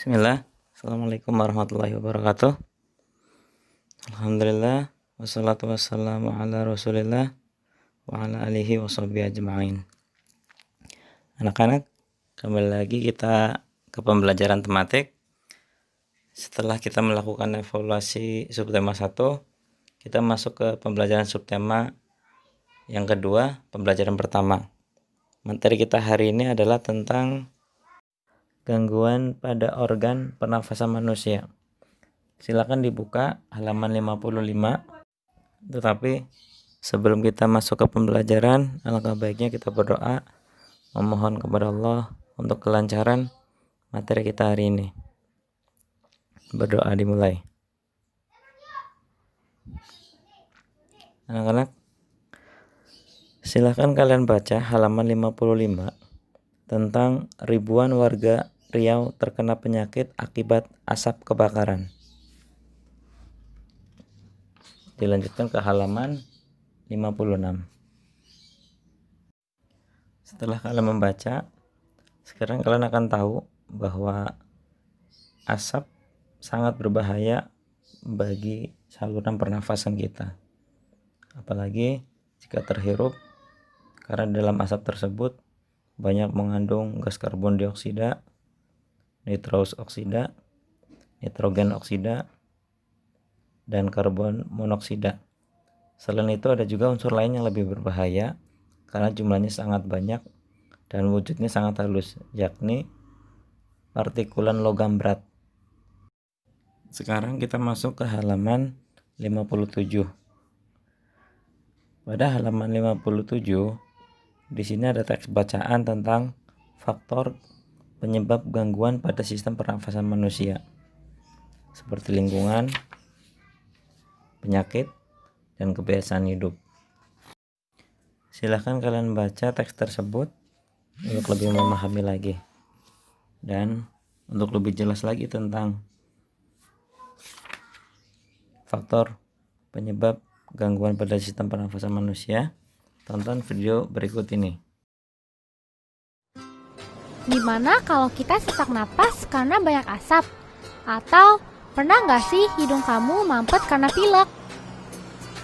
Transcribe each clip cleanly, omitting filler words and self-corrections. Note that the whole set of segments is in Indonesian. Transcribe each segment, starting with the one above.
Bismillah. Assalamualaikum warahmatullahi wabarakatuh. Alhamdulillah. Wassalatu wassalamu ala rasulillah wa ala alihi wa sahbihi ajma'in. Anak-anak, kembali lagi kita ke pembelajaran tematik. Setelah kita melakukan evaluasi subtema 1, kita masuk ke pembelajaran subtema yang kedua, pembelajaran pertama. Materi kita hari ini adalah tentang gangguan pada organ pernafasan manusia. Silakan dibuka halaman 55. Tetapi sebelum kita masuk ke pembelajaran, alangkah baiknya kita berdoa memohon kepada Allah untuk kelancaran materi kita hari ini. Berdoa dimulai. Anak-anak, silakan kalian baca halaman 55 tentang ribuan warga Riau terkena penyakit akibat asap kebakaran. Dilanjutkan ke halaman 56. Setelah kalian membaca, sekarang kalian akan tahu bahwa asap sangat berbahaya bagi saluran pernafasan kita. Apalagi jika terhirup, karena dalam asap tersebut banyak mengandung gas karbon dioksida, nitrous oksida, nitrogen oksida, dan karbon monoksida. Selain itu ada juga unsur lain yang lebih berbahaya karena jumlahnya sangat banyak dan wujudnya sangat halus, yakni partikulan logam berat. Sekarang kita masuk ke halaman 57. Pada halaman 57, di sini ada teks bacaan tentang faktor penyebab gangguan pada sistem pernafasan manusia, seperti lingkungan, penyakit, dan kebiasaan hidup. Silahkan kalian baca teks tersebut untuk lebih memahami lagi dan untuk lebih jelas lagi tentang faktor penyebab gangguan pada sistem pernafasan manusia. Tonton video berikut ini. Gimana kalau kita sesak napas karena banyak asap? Atau pernah nggak sih hidung kamu mampet karena pilek?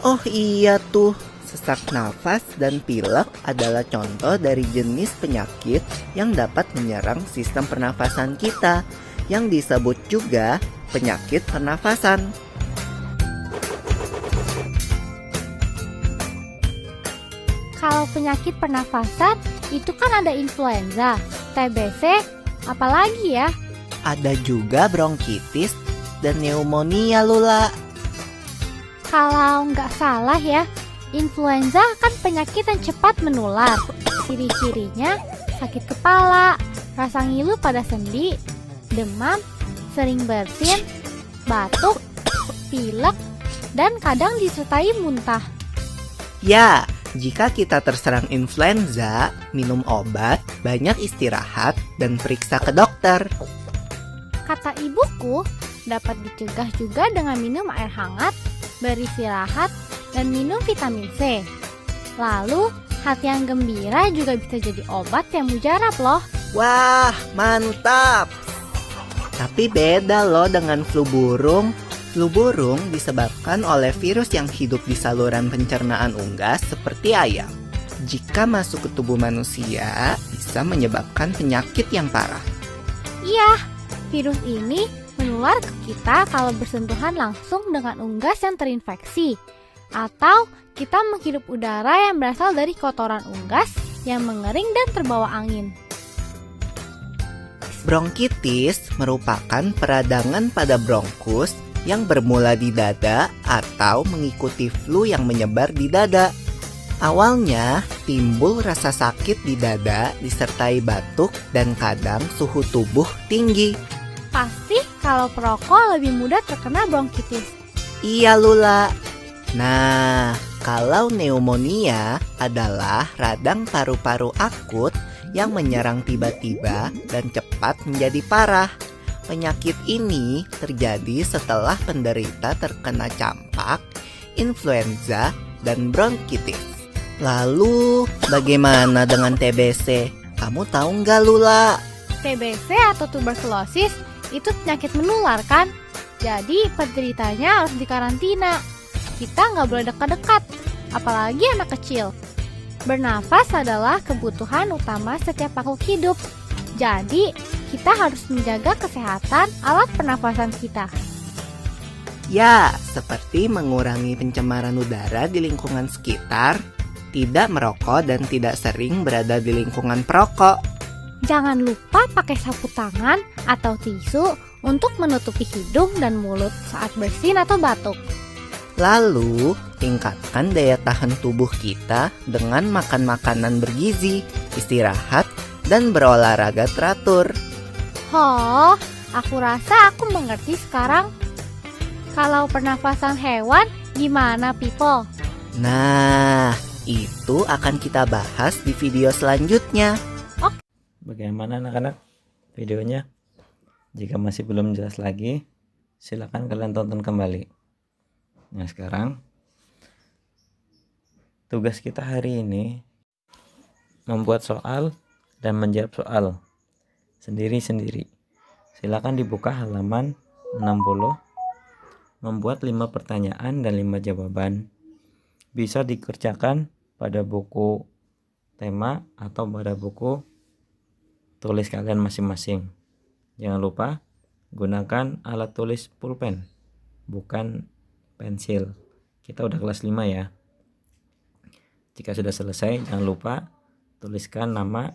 Oh iya tuh, sesak nafas dan pilek adalah contoh dari jenis penyakit yang dapat menyerang sistem pernafasan kita, yang disebut juga penyakit pernafasan. Kalau penyakit pernafasan, itu kan ada influenza, TBC, apalagi ya? Ada juga bronkitis dan pneumonia, Lula. Kalau nggak salah ya, influenza kan penyakit yang cepat menular. Ciri-cirinya sakit kepala, rasa ngilu pada sendi, demam, sering bersin, batuk, pilek, dan kadang disertai muntah. Ya, jika kita terserang influenza, minum obat, banyak istirahat, dan periksa ke dokter. Kata ibuku, dapat dicegah juga dengan minum air hangat, beristirahat, dan minum vitamin C. Lalu, hati yang gembira juga bisa jadi obat yang mujarab loh. Wah, mantap! Tapi beda loh dengan flu burung. Flu burung disebabkan oleh virus yang hidup di saluran pencernaan unggas seperti ayam. Jika masuk ke tubuh manusia, bisa menyebabkan penyakit yang parah. Iya, virus ini menular ke kita kalau bersentuhan langsung dengan unggas yang terinfeksi, atau kita menghirup udara yang berasal dari kotoran unggas yang mengering dan terbawa angin. Bronkitis merupakan peradangan pada bronkus yang bermula di dada atau mengikuti flu yang menyebar di dada. Awalnya timbul rasa sakit di dada disertai batuk dan kadang suhu tubuh tinggi. Pasti kalau perokok lebih mudah terkena bronkitis. Iya, Lula. Nah, kalau pneumonia adalah radang paru-paru akut yang menyerang tiba-tiba dan cepat menjadi parah. Penyakit ini terjadi setelah penderita terkena campak, influenza, dan bronkitis. Lalu, bagaimana dengan TBC? Kamu tahu nggak, Lula? TBC atau tuberkulosis itu penyakit menular kan? Jadi penderitanya harus dikarantina. Kita nggak boleh dekat-dekat, apalagi anak kecil. Bernafas adalah kebutuhan utama setiap makhluk hidup. Jadi, kita harus menjaga kesehatan alat pernafasan kita. Ya, seperti mengurangi pencemaran udara di lingkungan sekitar, tidak merokok dan tidak sering berada di lingkungan perokok. Jangan lupa pakai sapu tangan atau tisu untuk menutupi hidung dan mulut saat bersin atau batuk. Lalu, tingkatkan daya tahan tubuh kita dengan makan makanan bergizi, istirahat, dan berolahraga teratur. Oh, aku rasa aku mengerti sekarang. Kalau pernafasan hewan, gimana, people? Nah, itu akan kita bahas di video selanjutnya. Bagaimana anak-anak videonya? Jika masih belum jelas lagi, silakan kalian tonton kembali. Nah, sekarang tugas kita hari ini membuat soal dan menjawab soal sendiri-sendiri. Silakan dibuka halaman 60. Membuat 5 pertanyaan dan 5 jawaban. Bisa dikerjakan pada buku tema atau pada buku tulis kalian masing-masing. Jangan lupa gunakan alat tulis pulpen, bukan pensil. Kita udah kelas 5 ya. Jika sudah selesai, jangan lupa tuliskan nama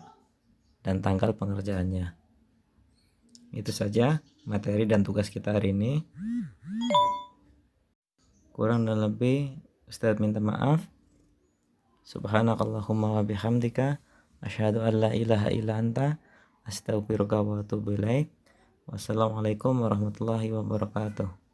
dan tanggal pengerjaannya. Itu saja materi dan tugas kita hari ini. Kurang dan lebih Ustadz minta maaf. Subhanakallahumma wa bihamdika asyhadu an la ilaha illa anta astaghfiruka wa atubu ilaik. Wassalamualaikum warahmatullahi wabarakatuh.